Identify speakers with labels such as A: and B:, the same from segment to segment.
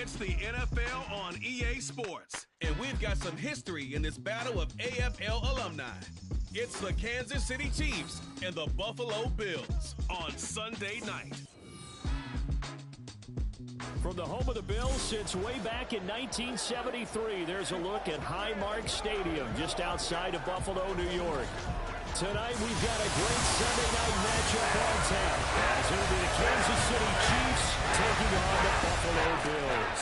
A: It's the NFL on EA Sports, and we've got some history in this battle of AFL alumni. It's the Kansas City Chiefs and the Buffalo Bills on Sunday night.
B: From the home of the Bills since way back in 1973, there's a look at Highmark Stadium just outside of Buffalo, New York. Tonight we've got a great Sunday night matchup on tap, as it'll be the Kansas City Chiefs taking on the Buffalo Bills.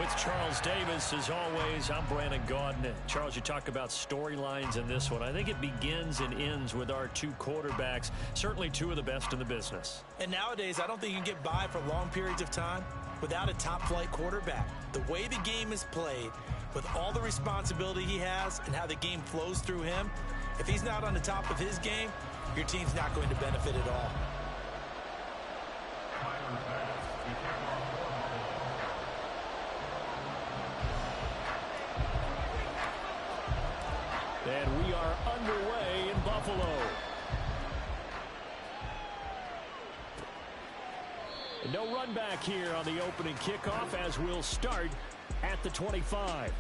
B: With Charles Davis, as always, I'm Brandon Gaudin. Charles, you talk about storylines in this one. I think it begins and ends with our two quarterbacks, certainly two of the best in the business.
C: And nowadays, I don't think you can get by for long periods of time without a top-flight quarterback. The way the game is played, with all the responsibility he has and how the game flows through him, if he's not on the top of his game, your team's not going to benefit at all.
B: And we are underway in Buffalo. No run back here on the opening kickoff, as we'll start at the 25.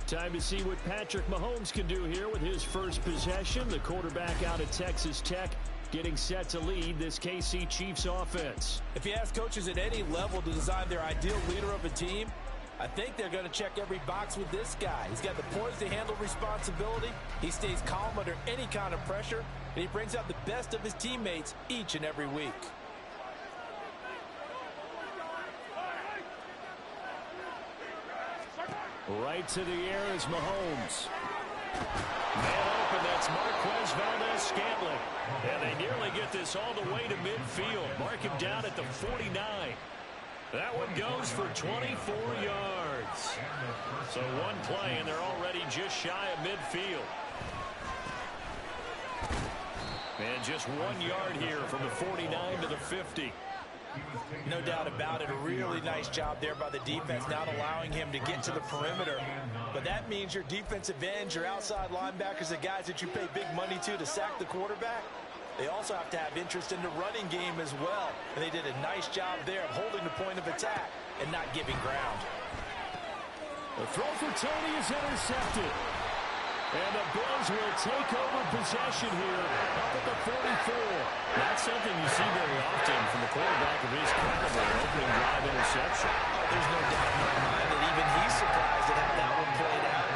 B: Time to see what Patrick Mahomes can do here with his first possession. The quarterback out of Texas Tech getting set to lead this KC Chiefs offense.
C: If you ask coaches at any level to design their ideal leader of a team, I think they're going to check every box with this guy. He's got the poise to handle responsibility. He stays calm under any kind of pressure, and he brings out the best of his teammates each and every week.
B: Right to the air is Mahomes. Man open, that's Marquez Valdez-Scantling. And they nearly get this all the way to midfield. Mark him down at the 49. That one goes for 24 yards. So one play, and they're already just shy of midfield. And just 1 yard here from the 49 to the 50.
C: No doubt about it. A really nice job there by the defense, not allowing him to get to the perimeter. But that means your defensive ends, your outside linebackers, the guys that you pay big money to sack the quarterback, they also have to have interest in the running game as well. And they did a nice job there of holding the point of attack and not giving ground.
B: The throw for Tony is intercepted. And the Bills will take over possession here up at the 44. Not something you see very often from the quarterback of his caliber, an opening drive interception.
C: Oh, there's no doubt in my mind that even he's surprised at how that one played out.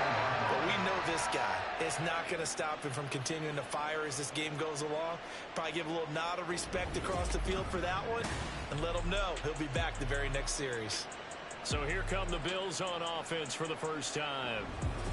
C: But we know this guy. It's not going to stop him from continuing to fire as this game goes along. Probably give a little nod of respect across the field for that one and let him know he'll be back the very next series.
B: So here come the Bills on offense for the first time.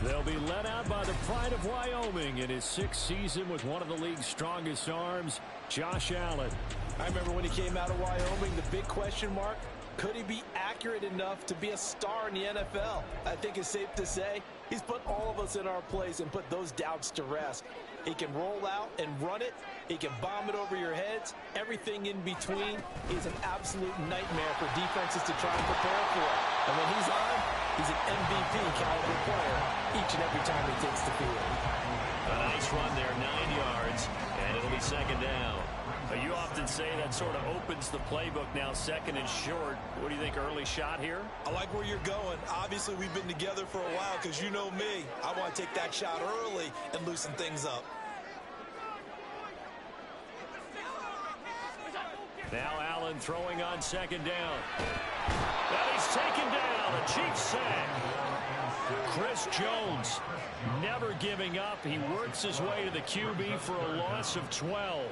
B: They'll be led out by the pride of Wyoming in his sixth season with one of the league's strongest arms, Josh Allen.
C: I remember when he came out of Wyoming, the big question mark, could he be accurate enough to be a star in the NFL? I think it's safe to say he's put all of us in our place and put those doubts to rest. He can roll out and run it. He can bomb it over your heads. Everything in between is an absolute nightmare for defenses to try and prepare for. And when he's on, he's an MVP caliber player each and every time he takes the field.
B: A nice run there, 9 yards, and it'll be second down. You often say that sort of opens the playbook now, second and short. What do you think, early shot here?
C: I like where you're going. Obviously, we've been together for a while because you know me. I want to take that shot early and loosen things up.
B: Now Allen throwing on second down. And he's taken down. A Chiefs sack. Chris Jones never giving up. He works his way to the QB for a loss of 12.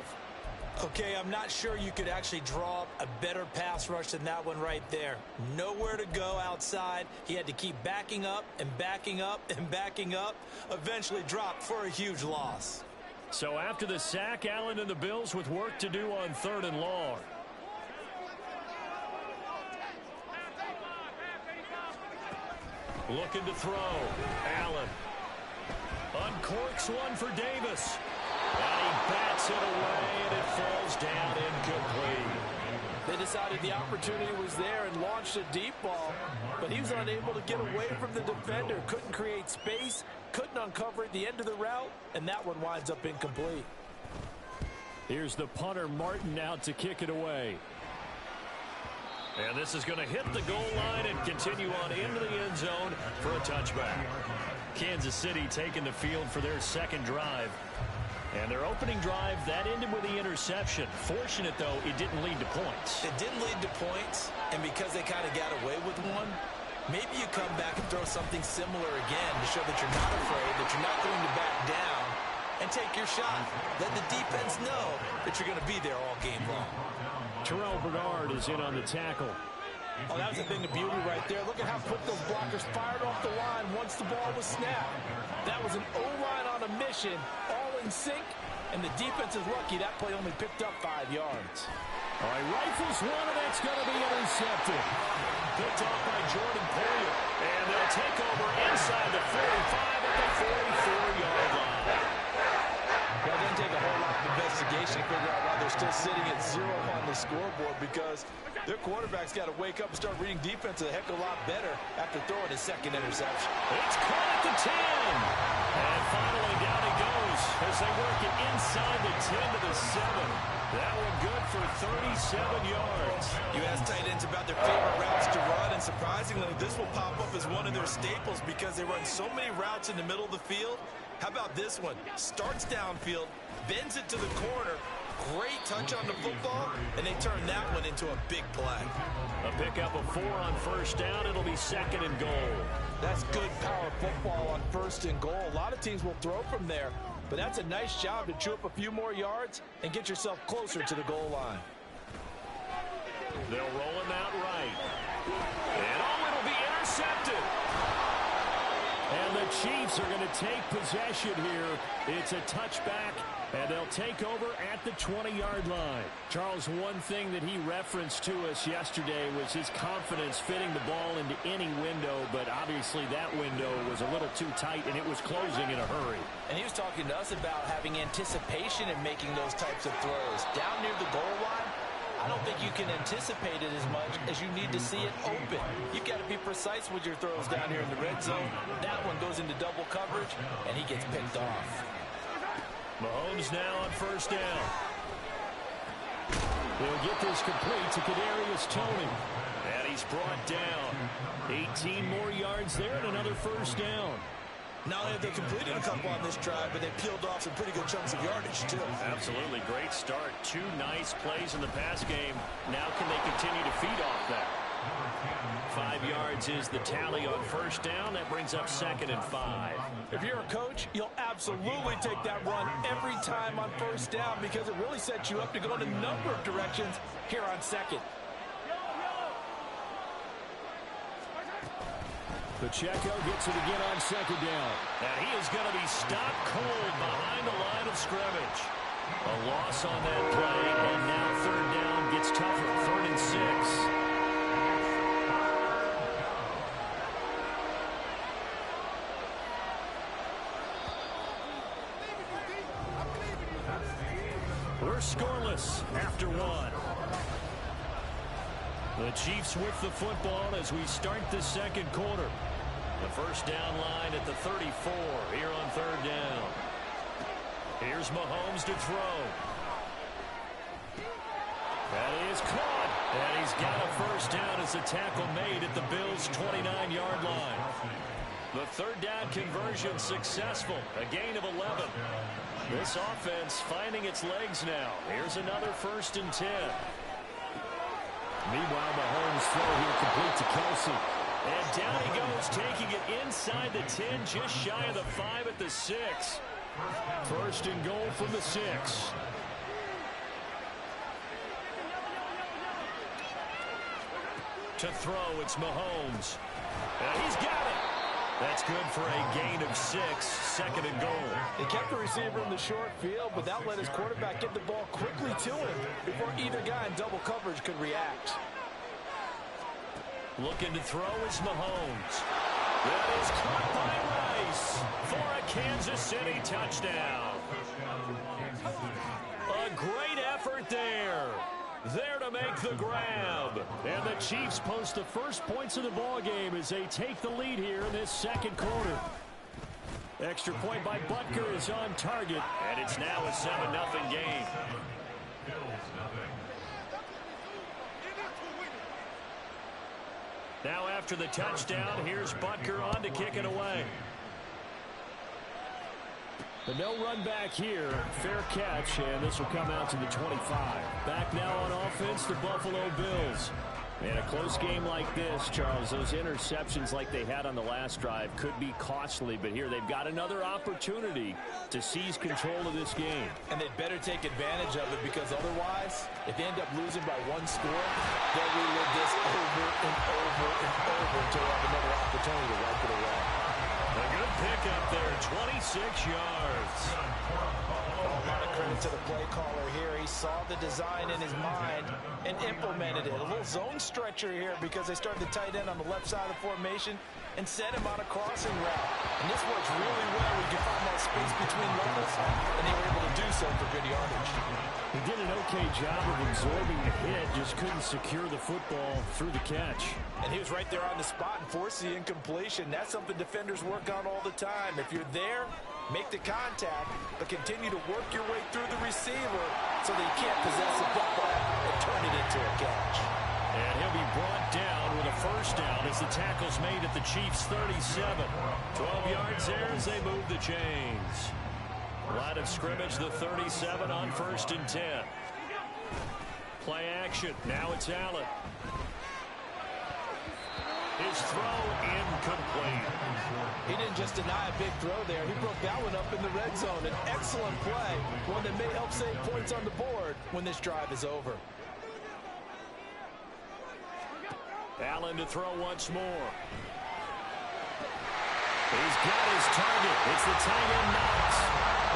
C: Okay, I'm not sure you could actually draw up a better pass rush than that one right there. Nowhere to go outside. He had to keep backing up and backing up and backing up. Eventually dropped for a huge loss.
B: So after the sack, Allen and the Bills with work to do on 3rd and long. Looking to throw. Allen uncorks one for Davis. And he bats it away, and it falls down incomplete.
C: They decided the opportunity was there and launched a deep ball, but he was unable to get away from the defender. Couldn't create space, couldn't uncover at the end of the route, and that one winds up incomplete.
B: Here's the punter, Martin, out to kick it away. And this is going to hit the goal line and continue on into the end zone for a touchback. Kansas City taking the field for their second drive. And their opening drive, that ended with the interception. Fortunate, though, it didn't lead to points.
C: It didn't lead to points, and because they kind of got away with one, maybe you come back and throw something similar again to show that you're not afraid, that you're not going to back down, and take your shot. Let the defense know that you're going to be there all game long.
B: Terrell Bernard is in on the tackle.
C: Oh, that was a thing of beauty right there. Look at how quick those blockers fired off the line once the ball was snapped. That was an O-line on a mission, all in sync, and the defense is lucky that play only picked up 5 yards.
B: All right, rifles one, and that's going to be intercepted. Picked off by Jordan Poyer, and they'll take over inside the 45 at the 44-yard line.
C: Well, it doesn't take a whole lot of investigation to figure out why they're still sitting at 0 on the scoreboard, because their quarterback's got to wake up and start reading defense a heck of a lot better after throwing his second interception.
B: It's caught at the 10. And finally down he goes as they work it inside the 10 to the 7. That one good for 37 yards.
C: You ask tight ends about their favorite routes to run, and surprisingly, this will pop up as one of their staples because they run so many routes in the middle of the field. How about this one? Starts downfield, bends it to the corner, great touch on the football, and they turn that one into a big play.
B: A pickup of 4 on first down. It'll be second and goal.
C: That's good power football on first and goal. A lot of teams will throw from there, but that's a nice job to chew up a few more yards and get yourself closer to the goal line.
B: They'll roll him out right. And it'll be intercepted. And the Chiefs are going to take possession here. It's a touchback, and they'll take over at the 20-yard line. Charles, one thing that he referenced to us yesterday was his confidence fitting the ball into any window, but obviously that window was a little too tight, and it was closing in a hurry.
C: And he was talking to us about having anticipation in making those types of throws. Down near the goal line, I don't think you can anticipate it as much as you need to see it open. You've got to be precise with your throws down here in the red zone. That one goes into double coverage, and he gets picked off.
B: Mahomes now on first down. They'll get this complete to Kadarius Toney. And he's brought down. 18 more yards there and another first down.
C: Not only have they completed a couple on this drive, but they peeled off some pretty good chunks of yardage, too.
B: Absolutely. Great start. 2 nice plays in the pass game. Now can they continue to feed off that? 5 yards is the tally on first down. That brings up second and 5.
C: If you're a coach, you'll absolutely take that run every time on first down because it really sets you up to go in a number of directions here on second.
B: Pacheco gets it again on second down. And he is going to be stopped cold behind the line of scrimmage. A loss on that play, and now third down gets tougher. 3rd and 6. We're scoreless after 1. The Chiefs with the football as we start the second quarter. The first down line at the 34 here on third down. Here's Mahomes to throw. That is caught. And he's got a first down as a tackle made at the Bills' 29-yard line. The third down conversion successful. A gain of 11. This offense finding its legs now. Here's another 1st and 10. Meanwhile, Mahomes throw here complete to Kelsey. And down he goes, taking it inside the 10, just shy of the 5 at the 6. 1st and goal from the 6. To throw, it's Mahomes. And he's got it. That's good for a gain of 6, 2nd and goal.
C: He kept the receiver in the short field, but that let his quarterback get the ball quickly to him before either guy in double coverage could react.
B: Looking to throw is Mahomes. That is caught by Rice for a Kansas City touchdown. A great effort there. There to make the grab. And the Chiefs post the first points of the ball game as they take the lead here in this second quarter. Extra point by Butker is on target, and it's now a 7-0 game. Now after the touchdown, here's Butker on to kick it away. But no run back here. Fair catch, and this will come out to the 25. Back now on offense, the Buffalo Bills. And a close game like this, Charles, those interceptions like they had on the last drive could be costly, but here they've got another opportunity to seize control of this game.
C: And they'd better take advantage of it, because otherwise, if they end up losing by one score, they'll relive this over and over and over until they have another opportunity to wipe it away.
B: A good pickup there, 26 yards.
C: A lot of credit to the play caller here. He saw the design in his mind and implemented it. A little zone stretcher here, because they started the tight end on the left side of the formation and sent him on a crossing route. And this works really well. We can find that space between levels, and they were able to do so for good yardage.
B: He did an okay job of absorbing the hit, just couldn't secure the football through the catch.
C: And he was right there on the spot and forced the incompletion. That's something defenders work on all the time. If you're there, make the contact, but continue to work your way through the receiver so that you can't possess the football and turn it into a catch.
B: And he'll be brought down with a first down as the tackle's made at the Chiefs' 37. 12 yards there as they move the chains. Line of scrimmage, the 37 on 1st and 10. Play action. Now it's Allen. His throw incomplete.
C: He didn't just deny a big throw there. He broke that one up in the red zone. An excellent play, one that may help save points on the board when this drive is over.
B: Allen to throw once more. He's got his target. It's the tight end Knox.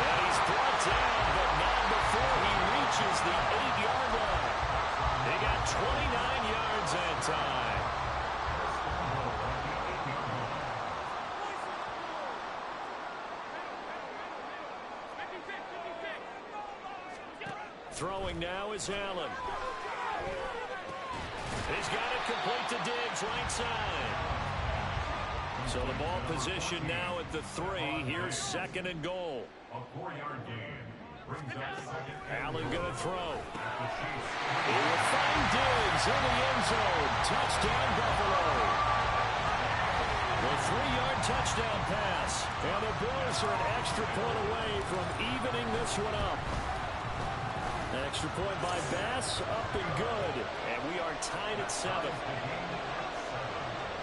B: And he's brought down, but not before he reaches the 8-yard line. He got 29 yards that time. Throwing now is Allen. He's got it complete to Diggs, right side. So the ball position now at the 3. Here's 2nd and goal.
D: A 4-yard gain.
B: Allen going to throw. He will find Diggs in the end zone. Touchdown, Buffalo. The 3-yard touchdown pass. And the Bills are an extra point away from evening this one up. Extra point by Bass, up and good. And we are tied at 7.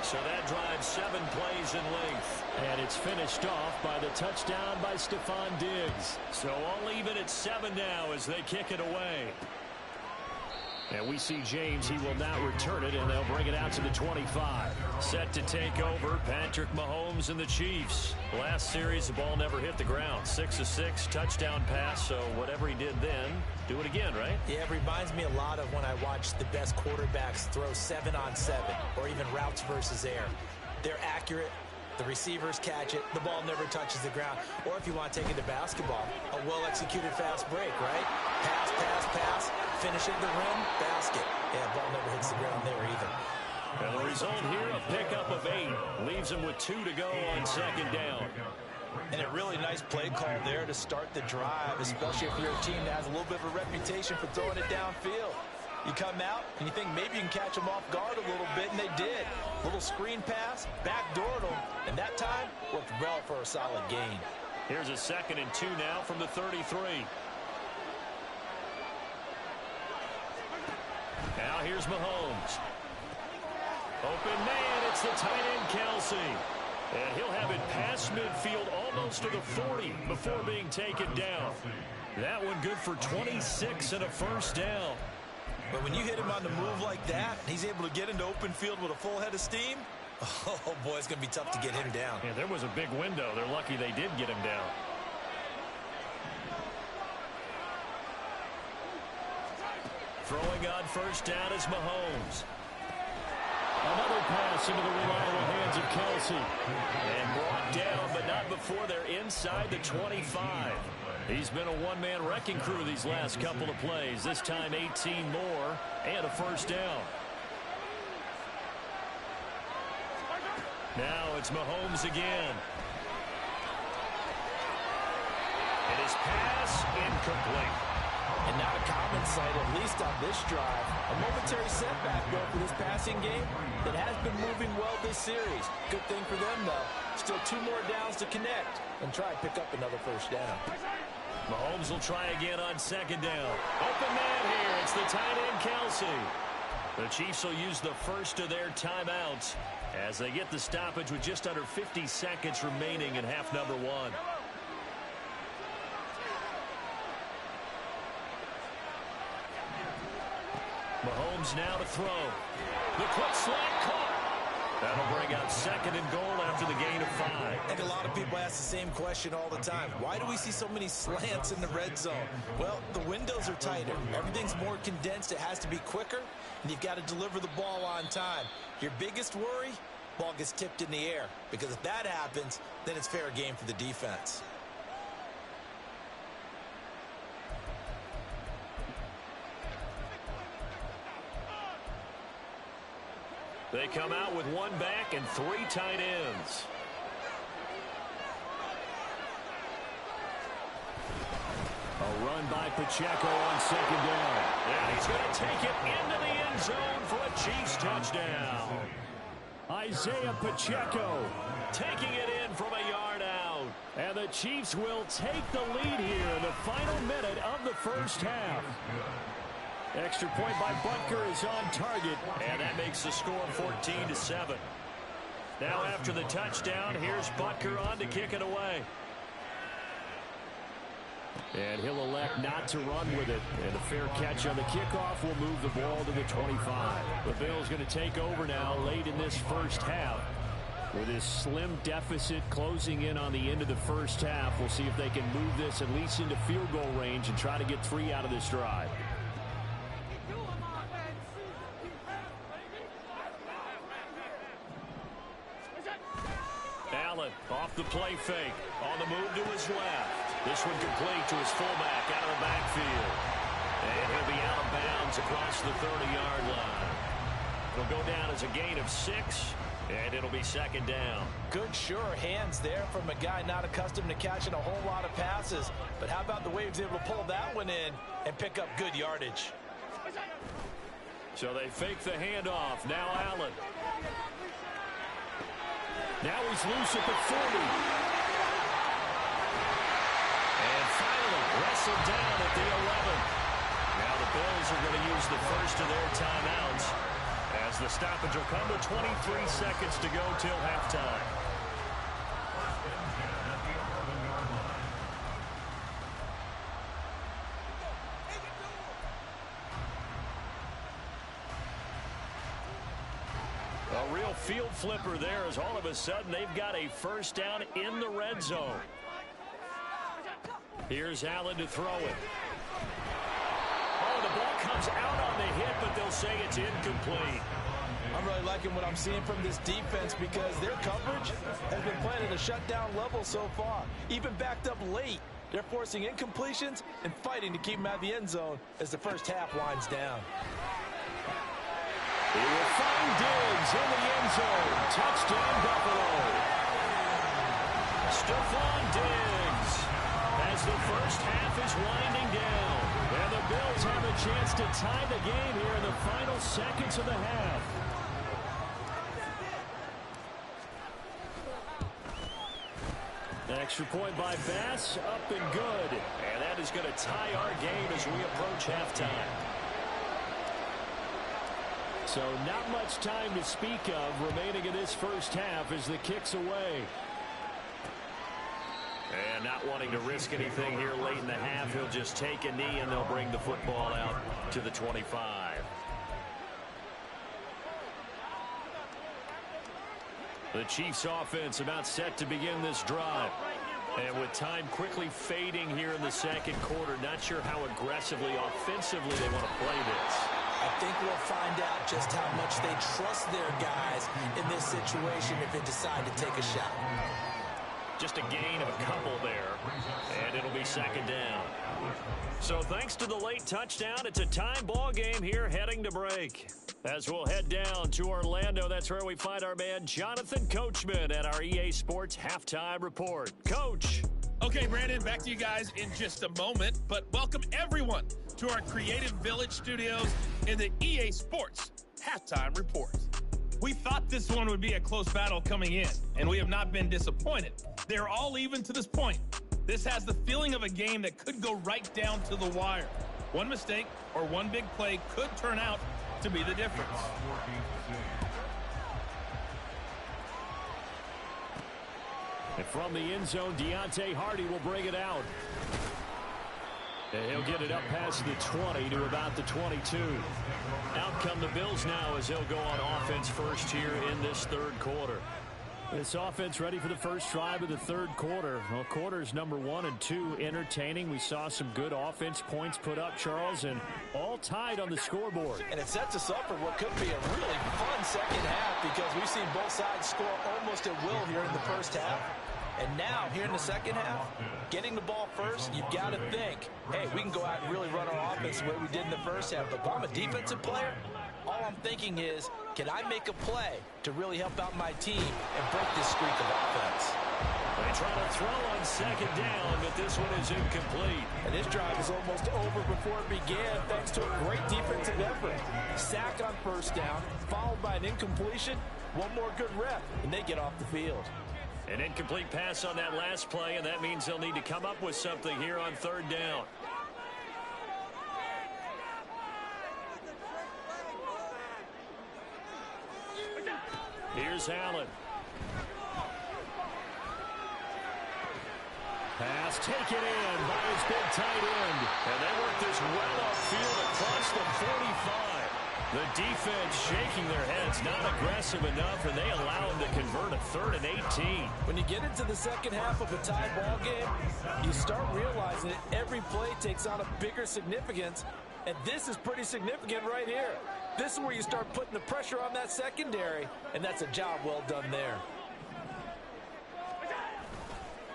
B: So that drives 7 plays in length. And it's finished off by the touchdown by Stephon Diggs. So all even at 7 now as they kick it away. And we see James, he will now return it, and they'll bring it out to the 25. Set to take over, Patrick Mahomes and the Chiefs. Last series, the ball never hit the ground. 6 of 6, touchdown pass, so whatever he did then, do it again, right?
C: Yeah, it reminds me a lot of when I watch the best quarterbacks throw 7-on-7, or even routes versus air. They're accurate. The receivers catch it. The ball never touches the ground. Or if you want to take it to basketball, a well-executed fast break, right? Pass, pass, pass. Finish at the rim, basket. Yeah, ball never hits the ground there either.
B: And the result here, a pickup of 8. Leaves him with 2 to go on 2nd down.
C: And a really nice play call there to start the drive, especially if you're a team that has a little bit of a reputation for throwing it downfield. You come out, and you think maybe you can catch them off guard a little bit, and they did. Little screen pass, backdoored them, and that time worked well for a solid gain.
B: Here's a 2nd and 2 now from the 33. Now here's Mahomes. Open man, it's the tight end Kelsey. And he'll have it past midfield almost to the 40 before being taken down. That one good for 26 and a first down.
C: But when you hit him on the move like that, he's able to get into open field with a full head of steam. Oh, boy, it's going to be tough to get him down.
B: Yeah, there was a big window. They're lucky they did get him down. Throwing on first down is Mahomes. Another pass into the reliable hands of Kelsey. And brought down, but not before they're inside the 25. He's been a one-man wrecking crew these last couple of plays. This time 18 more and a first down. Now it's Mahomes again. pass incomplete.
C: And not a common sight, at least on this drive. A momentary setback, though, for this passing game that has been moving well this series. Good thing for them, though. Still 2 more downs to connect and try and pick up another first down.
B: Mahomes will try again on second down. Open man here. It's the tight end, KC. The Chiefs will use the first of their timeouts as they get the stoppage with just under 50 seconds remaining in half number 1. Mahomes now to throw. The quick slant caught. That'll bring out second and goal after the gain of 5.
C: I think a lot of people ask the same question all the time. Why do we see so many slants in the red zone? Well, the windows are tighter. Everything's more condensed. It has to be quicker, and you've got to deliver the ball on time. Your biggest worry, ball gets tipped in the air, because if that happens, then it's fair game for the defense.
B: They come out with 1 back and 3 tight ends. A run by Pacheco on second down. And he's going to take it into the end zone for a Chiefs touchdown. Isaiah Pacheco taking it in from a yard out. And the Chiefs will take the lead here in the final minute of the first half. Extra point by Butker is on target, and that makes the score 14-7. Now after the touchdown, here's Butker on to kick it away. And he'll elect not to run with it. And a fair catch on the kickoff will move the ball to the 25. The Bills going to take over now late in this first half. With this slim deficit closing in on the end of the first half, we'll see if they can move this at least into field goal range and try to get 3 out of this drive. Allen off the play fake. On the move to his left. This one complete to his fullback out of the backfield. And he'll be out of bounds across the 30-yard line. It'll go down as a gain of 6, and it'll be second down.
C: Good, sure hands there from a guy not accustomed to catching a whole lot of passes. But how about the way he was able to pull that one in and pick up good yardage?
B: So they fake the handoff. Now Allen. Now he's loose at the 40. And finally wrestled down at the 11. Now the Bills are going to use the first of their timeouts as the stoppage will come to 23 seconds to go till halftime. A real field flipper there as all of a sudden they've got a first down in the red zone. Here's Allen to throw it. Oh, the ball comes out on the hit, but they'll say it's incomplete.
C: I'm really liking what I'm seeing from this defense because their coverage has been playing at a shutdown level so far. Even backed up late, they're forcing incompletions and fighting to keep them out of the end zone as the first half winds down.
B: He will find Diggs in the end zone. Touchdown, Buffalo. Stephon Diggs as the first half is winding down. And the Bills have a chance to tie the game here in the final seconds of the half. Extra point by Bass, up and good. And that is going to tie our game as we approach halftime. So not much time to speak of remaining in this first half as the kick's away. And not wanting to risk anything here late in the half, he'll just take a knee and they'll bring the football out to the 25. The Chiefs offense about set to begin this drive. And with time quickly fading here in the second quarter, not sure how aggressively, offensively they want to play this.
C: I think we'll find out just how much they trust their guys in this situation if they decide to take a shot.
B: Just a gain of a couple there, and it'll be second down. So thanks to the late touchdown, it's a time ball game here heading to break. As we'll head down to Orlando, that's where we find our man Jonathan Coachman at our EA Sports Halftime Report. Coach.
D: Okay, Brandon, back to you guys in just a moment, but welcome everyone to our Creative Village studios in the EA Sports Halftime Report. We thought this one would be a close battle coming in, and we have not been disappointed. They're all even to this point. This has the feeling of a game that could go right down to the wire. One mistake or one big play could turn out to be the difference.
B: And from the end zone, Deontay Hardy will bring it out. And he'll get it up past the 20 to about the 22. Out come the Bills now as he'll go on offense first here in this third quarter. This offense ready for the first drive of the third quarter. Well, quarters number 1 and 2 entertaining. We saw some good offense points put up, Charles, and all tied on the scoreboard.
C: And it sets us up for what could be a really fun second half because we've seen both sides score almost at will here in the first half. And now, here in the second half, getting the ball first, you've got to think, hey, we can go out and really run our offense the way we did in the first half. But if I'm a defensive player, all I'm thinking is, can I make a play to really help out my team and break this streak of offense?
B: They try to throw on second down, but this one is incomplete.
C: And this drive is almost over before it began thanks to a great defensive effort. Sack on first down, followed by an incompletion, one more good rep, and they get off the field.
B: An incomplete pass on that last play, and that means they'll need to come up with something here on third down. Here's Allen. Pass taken in by his big tight end. And they work this well upfield across the 45. The defense shaking their heads, not aggressive enough, and they allow them to convert a 3rd and 18.
C: When you get into the second half of a tie ball game, you start realizing that every play takes on a bigger significance, and this is pretty significant right here. This is where you start putting the pressure on that secondary, and that's a job well done there.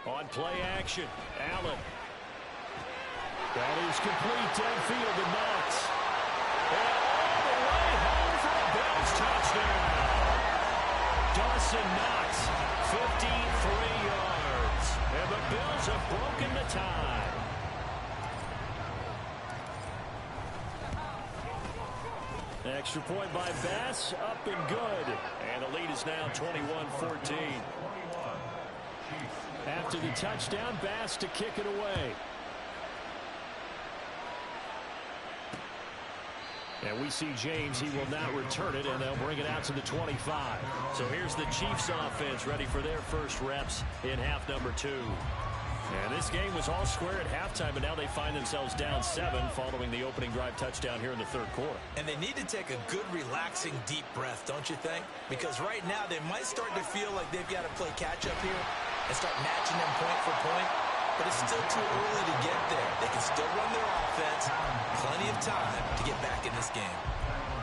B: On play action, Allen. That is complete downfield to Knox. And all the way home for a Bills touchdown. Dawson Knox, 53 yards. And the Bills have broken the tie. Extra point by Bass, up and good. And the lead is now 21-14. After the touchdown, Bass to kick it away. And we see James, he will not return it, and they'll bring it out to the 25. So here's the Chiefs offense ready for their first reps in half number 2. And this game was all square at halftime, but now they find themselves down 7 following the opening drive touchdown here in the third quarter.
C: And they need to take a good, relaxing, deep breath, don't you think? Because right now they might start to feel like they've got to play catch-up here and start matching them point for point. But it's still too early to get there. They can still run their offense. Plenty of time to get back in this game.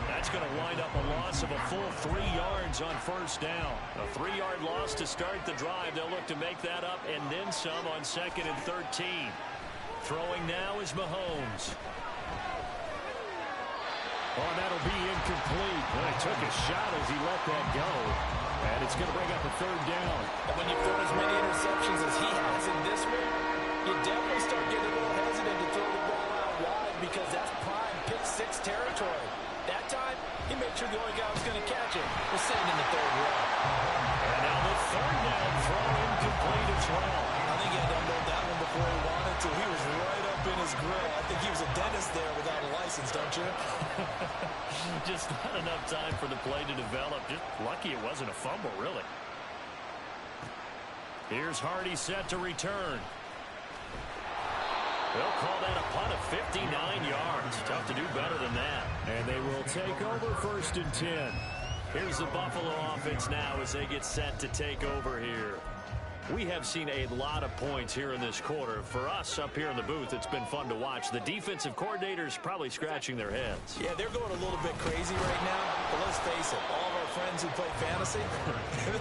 B: That's going to wind up a loss of a full 3 yards on first down. A 3-yard loss to start the drive. They'll look to make that up and then some on 2nd and 13. Throwing now is Mahomes. Oh, that'll be incomplete. Well, he took a shot as he let that go. And it's going to bring up a 3rd down.
C: And when you throw as many interceptions as he has in this one, you definitely start getting a little hesitant to throw the ball out wide because that's prime pick 6 territory. That time, he made sure the only guy who was going to catch it was sitting in the 3rd row.
B: And now the 3rd down throw incomplete as well.
C: I think he had to unload that one before he wanted to. He was right up in his grill. I think he was a dentist there without a license, don't you?
B: Just not enough time for the play to develop. Just lucky it wasn't a fumble, really. Here's Hardy set to return. They'll call that a punt of 59 yards. Tough to do better than that. And they will take over 1st and 10. Here's the Buffalo offense now as they get set to take over here. We have seen a lot of points here in this quarter. For us up here in the booth, it's been fun to watch. The defensive coordinators probably scratching their heads.
C: Yeah, they're going a little bit crazy right now. But let's face it, all of our friends who play fantasy,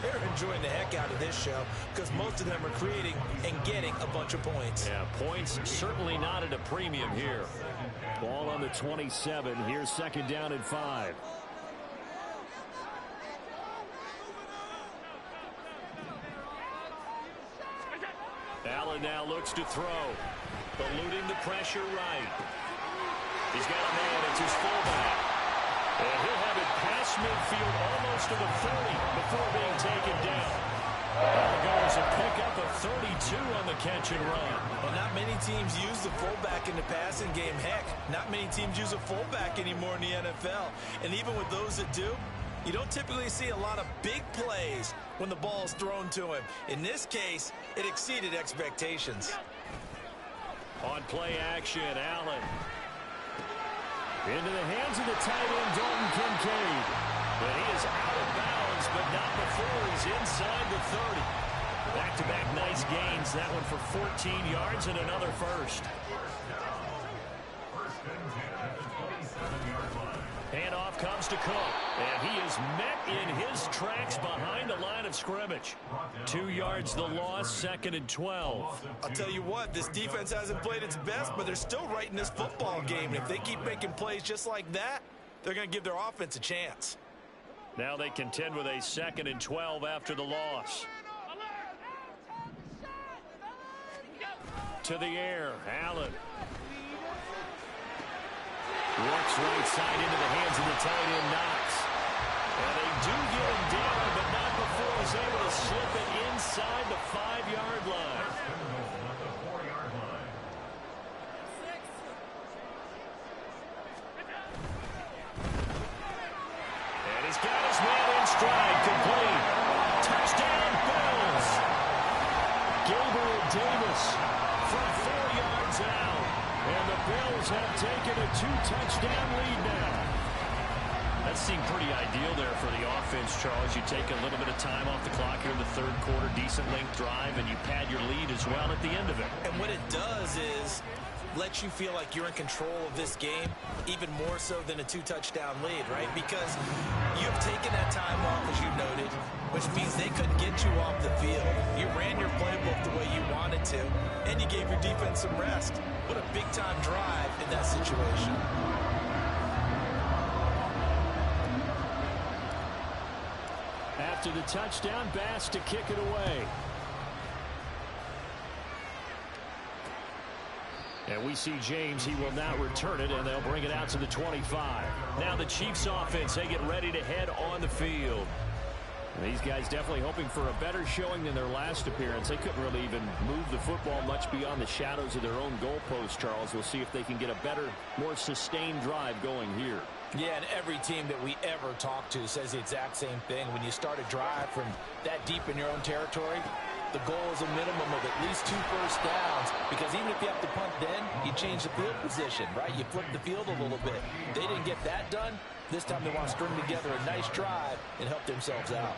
C: they're enjoying the heck out of this show because most of them are creating and getting a bunch of points.
B: Yeah, points certainly not at a premium here.
E: Ball on the 27. Here's 2nd down and 5.
B: Allen Allen now looks to throw. Eluding the pressure right. He's got a man. It's his fullback. And he'll have it past midfield almost to the 40 before being taken down. That goes a pickup of 32 on the catch and run.
C: Well, not many teams use the fullback in the passing game. Heck, not many teams use a fullback anymore in the NFL. And even with those that do, you don't typically see a lot of big plays when the ball is thrown to him. In this case, it exceeded expectations.
B: On play action, Allen. Into the hands of the tight end, Dalton Kincaid. But he is out of bounds, but not before he's inside the 30. Back-to-back nice gains. That one for 14 yards and another first. Handoff comes to Cook, and he is met in his tracks behind the line of scrimmage. 2 yards the loss, 2nd and 12.
C: I'll tell you what, this defense hasn't played its best, but they're still right in this football game. And if they keep making plays just like that, they're going to give their offense a chance.
B: Now they contend with a 2nd and 12 after the loss. To the air, Allen. Works right side into the hands of the tight end, Knox. And they do get him down, but not before he's able to slip it inside the 5-yard line. And he's got his man in stride, complete. Touchdown, Bills. Gabriel Davis from 4 yards out. And the Bills have taken a 2-touchdown lead now. That seemed pretty ideal there for the offense, Charles. You take a little bit of time off the clock here in the third quarter, decent length drive, and you pad your lead as well at the end of it.
C: And what it does is let you feel like you're in control of this game, even more so than a 2-touchdown lead, right? Because you've taken that time off, as you noted, which means they couldn't get you off the field. You ran your playbook the way you wanted to, and you gave your defense some rest. What a big-time drive in that situation.
B: After the touchdown, Bass to kick it away. And we see James. He will now return it, and they'll bring it out to the 25. Now the Chiefs offense, they get ready to head on the field. And these guys definitely hoping for a better showing than their last appearance. They couldn't really even move the football much beyond the shadows of their own goalpost, Charles. We'll see if they can get a better, more sustained drive going here.
C: Yeah, and every team that we ever talk to says the exact same thing. When you start a drive from that deep in your own territory, the goal is a minimum of at least 2 first downs, because even if you have to punt then, you change the field position, right? You flip the field a little bit. They didn't get that done. This time they want to string together a nice drive and help themselves out.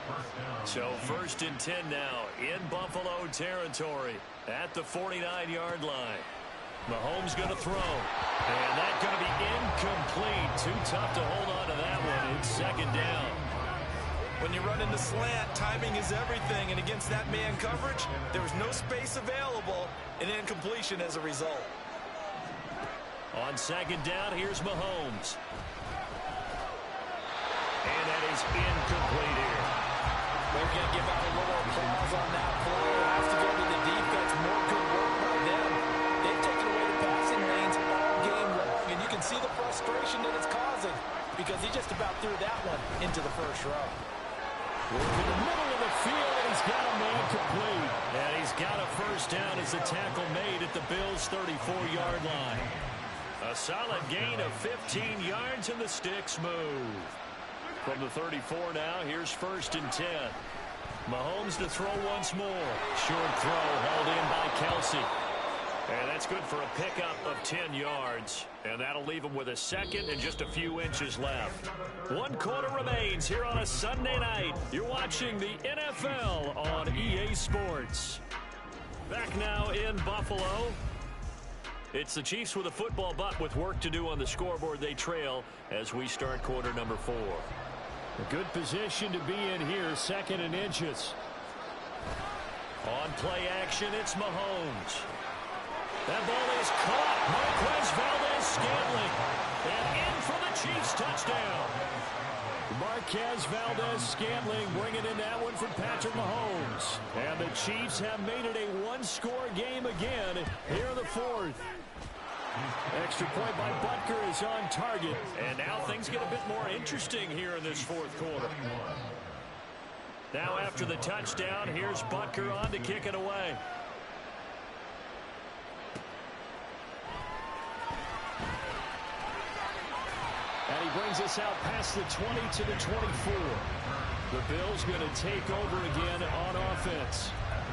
B: So 1st and 10 now in Buffalo territory at the 49-yard line. Mahomes going to throw. And that's going to be incomplete. Too tough to hold on to that one. It's 2nd down.
C: When you run in the slant, timing is everything. And against that man coverage, there was no space available, and incompletion as a result.
B: On 2nd down, here's Mahomes. And that is incomplete here.
C: We're going to give out a little applause on that play. It has to go to the defense. More good work by them. They've taken away the passing lanes all game long, and you can see the frustration that it's causing, because he just about threw that one into the first row.
B: Work in the middle of the field, and he's got a man complete. And he's got a first down as the tackle made at the Bills' 34-yard line. A solid gain of 15 yards, and the sticks move. From the 34 now, here's 1st and 10. Mahomes to throw once more. Short throw held in by Kelsey. And that's good for a pickup of 10 yards. And that'll leave him with a 2nd and just a few inches left. 1 quarter remains here on a Sunday night. You're watching the NFL on EA Sports. Back now in Buffalo. It's the Chiefs with a football, but with work to do on the scoreboard. They trail as we start quarter number 4. A good position to be in here, 2nd and inches. On play action, it's Mahomes. That ball is caught. Marquez Valdez-Scantling. And in for the Chiefs touchdown. Marquez Valdez-Scantling bringing in that one from Patrick Mahomes. And the Chiefs have made it a one-score game again here in the fourth. Extra point by Butker is on target. And now things get a bit more interesting here in this fourth quarter. Now after the touchdown, here's Butker on to kick it away. And he brings us out past the 20 to the 24. The Bills going to take over again on offense.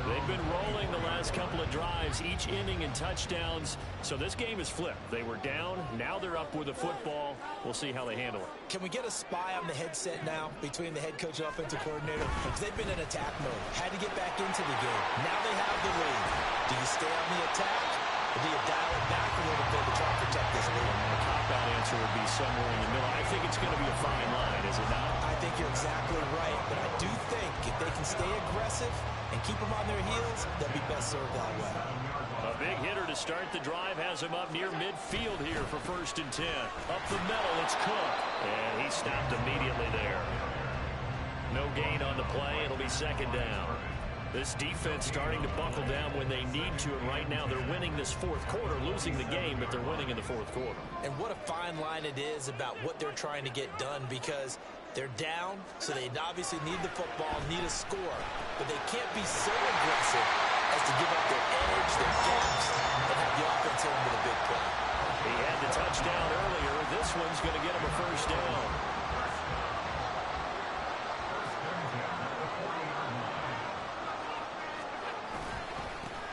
B: They've been rolling the last couple of drives, each inning in touchdowns. So this game is flipped. They were down. Now they're up with the football. We'll see how they handle it.
C: Can we get a spy on the headset now between the head coach and offensive coordinator? Because they've been in attack mode. Had to get back into the game. Now they have the lead. Do you stay on the attack? Or do you dial it back a little bit to try to protect this lead?
B: The cop-out answer would be somewhere in the middle. I think it's going to be a fine line, is it not?
C: I think you're exactly right. But I do think if they can stay aggressive and keep them on their heels, they'll be best served that way.
B: A big hitter to start the drive has him up near midfield here for 1st and 10. Up the middle, it's Cook. And he stopped immediately there. No gain on the play. It'll be 2nd down. This defense starting to buckle down when they need to, and right now they're winning this fourth quarter, losing the game, but they're winning in the fourth quarter.
C: And what a fine line it is about what they're trying to get done, because they're down, so they obviously need the football, need a score, but they can't be so aggressive as to give up their edge, their gaps, and have the offense hit them with a big play.
B: He had the touchdown earlier. This one's going to get him a 1st down.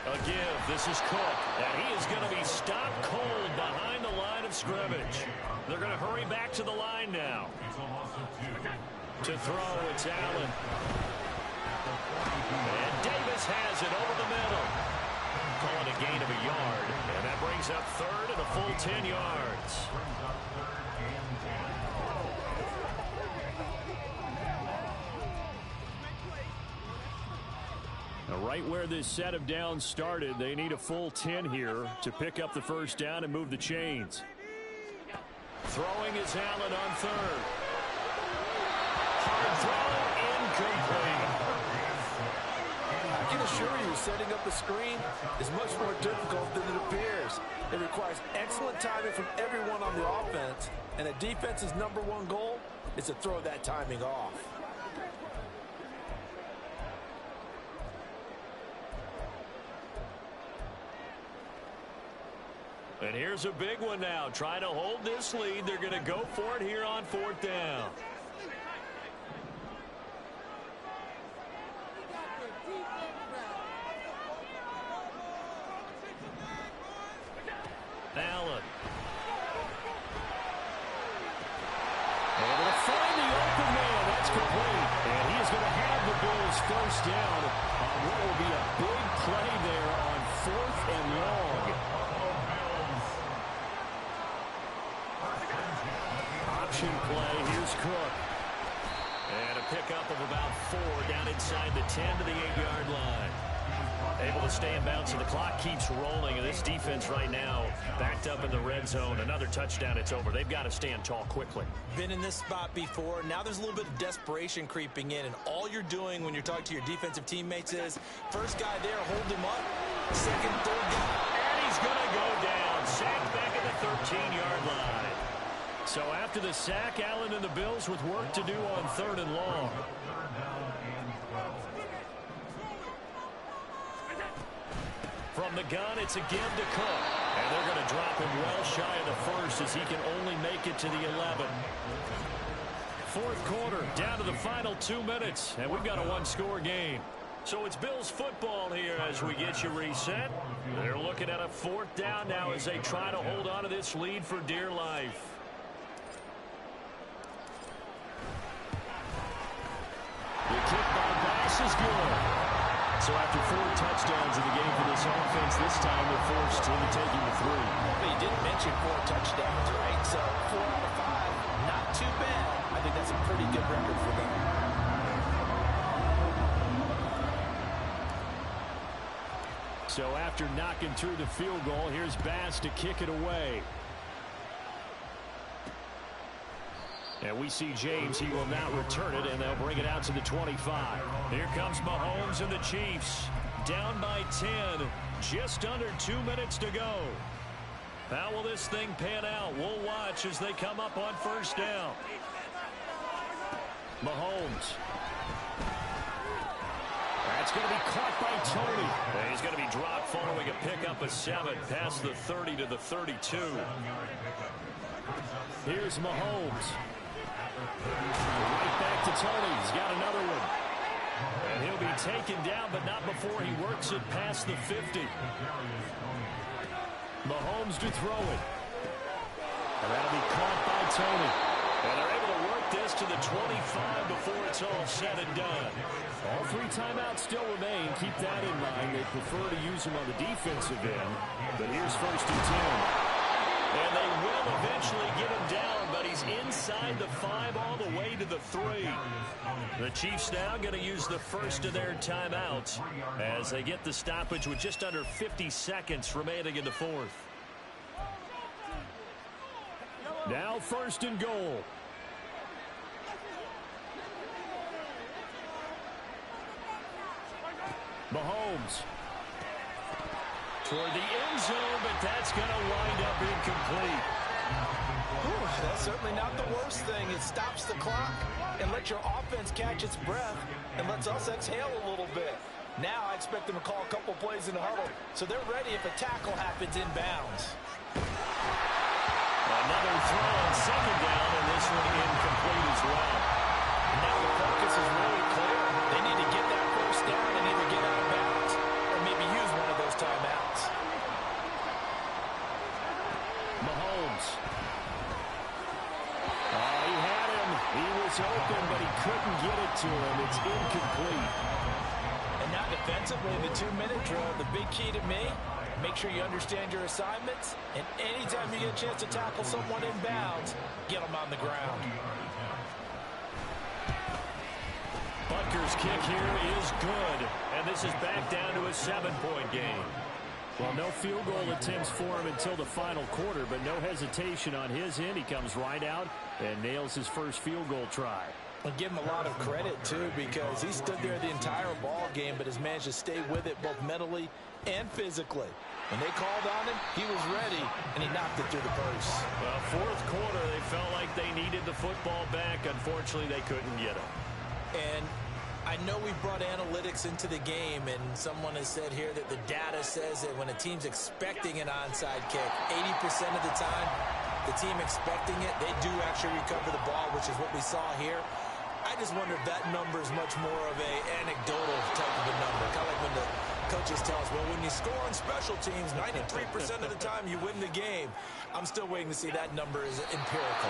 B: A give. This is Cook. And he is going to be stopped cold behind the line of scrimmage. They're going to hurry back to the line now. To throw, it's Allen. And Davis has it over the middle. Calling a gain of a yard. And that brings up 3rd and a full 10 yards. Now, right where this set of downs started, they need a full 10 here to pick up the 1st down and move the chains. Throwing is Allen on 3rd. Hard throw, incomplete.
C: I can assure you, setting up a screen is much more difficult than it appears. It requires excellent timing from everyone on the offense, and a defense's #1 goal is to throw that timing off.
B: And here's a big one now. Trying to hold this lead. They're going to go for it here on 4th down. Allen. Able to find the open man. That's complete. And he is going to have the Bills 1st down on what will be a big play there on 4th and long. Option play. Here's Cook. And a pickup of about 4 down inside the 10 to the 8-yard line. Able to stay in bounds, and the clock keeps rolling. And this defense right now backed up in the red zone. Another touchdown, it's over. They've got to stand tall quickly.
C: Been in this spot before. Now there's a little bit of desperation creeping in, and all you're doing when you're talking to your defensive teammates is, first guy there, hold him up. Second, third guy.
B: And he's going to go down. Sacked back at the 13-yard line. So after the sack, Allen and the Bills with work to do on 3rd and long. From the gun, it's a give to Cook. And they're going to drop him well shy of the 1st as he can only make it to the 11. 4th quarter, down to the final 2 minutes, and we've got a one-score game. So it's Bills football here as we get you reset. They're looking at a 4th down now as they try to hold on to this lead for dear life. The kick by Bass is good. So after 4 touchdowns in the game for this offense, this time they're forced into taking the 3.
C: But you didn't mention 4 touchdowns, right? So 4 out of 5, not too bad. I think that's a pretty good record for them.
B: So after knocking through the field goal, here's Bass to kick it away. And we see James. He will now return it, and they'll bring it out to the 25. Here comes Mahomes and the Chiefs. Down by 10. Just under 2 minutes to go. How will this thing pan out? We'll watch as they come up on first down. Mahomes. That's going to be caught by Tony. And he's going to be dropped following a pickup of 7 past the 30 to the 32. Here's Mahomes. Right back to Tony. He's got another one. And he'll be taken down, but not before he works it past the 50. Mahomes to throw it. And that'll be caught by Tony. And they're able to work this to the 25 before it's all said and done. All 3 timeouts still remain. Keep that in mind. They prefer to use them on the defensive end. But here's first and 10. And they will eventually get him down, but he's inside the 5 all the way to the 3. The Chiefs now going to use the first of their timeouts as they get the stoppage with just under 50 seconds remaining in the 4th. Now first and goal. Mahomes. Toward the end zone, but that's going to wind up incomplete.
C: That's certainly not the worst thing. It stops the clock and lets your offense catch its breath and lets us exhale a little bit. Now I expect them to call a couple plays in the huddle, so they're ready if a tackle happens inbounds.
B: Another throw on second down, and this one incomplete as well.
C: Now the focus is really clear. They need to get that first down and either get out of bounds or maybe use one of those timeouts. Mahomes.
B: Oh, he had him. He was open, but he couldn't get it to him. It's incomplete.
C: And now defensively in the 2-minute drill, the big key to me, make sure you understand your assignments, and anytime you get a chance to tackle someone in bounds, get them on the ground.
B: Butker's kick here is good, and this is back down to a 7-point game. Well, no field goal attempts for him until the final quarter, but no hesitation on his end. He comes right out and nails his first field goal try.
C: I'll give him a lot of credit, too, because he stood there the entire ball game, but has managed to stay with it both mentally and physically. When they called on him, he was ready, and he knocked it through the post.
B: Well, 4th quarter, they felt like they needed the football back. Unfortunately, they couldn't get it.
C: And I know we brought analytics into the game, and someone has said here that the data says that when a team's expecting an onside kick, 80% of the time, the team expecting it, they do actually recover the ball, which is what we saw here. I just wonder if that number is much more of an anecdotal type of a number. Kind of like when the coaches tell us, well, when you score on special teams, 93% of the time you win the game. I'm still waiting to see that number is empirical.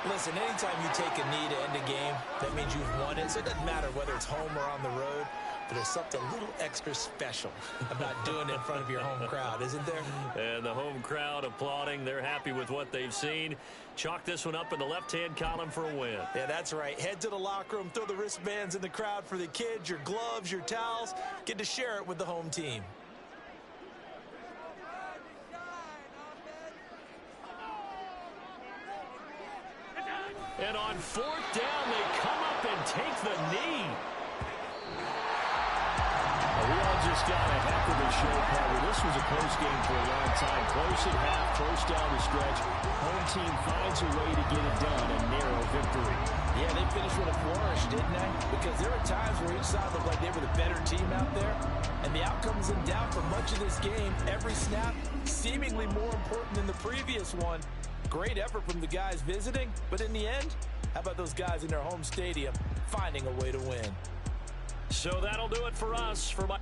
C: Listen, anytime you take a knee to end a game, that means you've won it. So it doesn't matter whether it's home or on the road, but there's something a little extra special about doing it in front of your home crowd, isn't there?
B: And the home crowd applauding. They're happy with what they've seen. Chalk this one up in the left-hand column for a win.
C: Yeah, that's right. Head to the locker room, throw the wristbands in the crowd for the kids, your gloves, your towels. Get to share it with the home team.
B: And on 4th down, they come up and take the knee. We all just got a heck of a show, Carter. This was a close game for a long time. Close at half, close down the stretch. Home team finds a way to get it done, a narrow victory.
C: Yeah, they finished with a flourish, didn't they? Because there were times where each side looked like they were the better team out there. And the outcome was in doubt for much of this game. Every snap seemingly more important than the previous one. Great effort from the guys visiting, but in the end, how about those guys in their home stadium finding a way to win?
B: So that'll do it for us. For my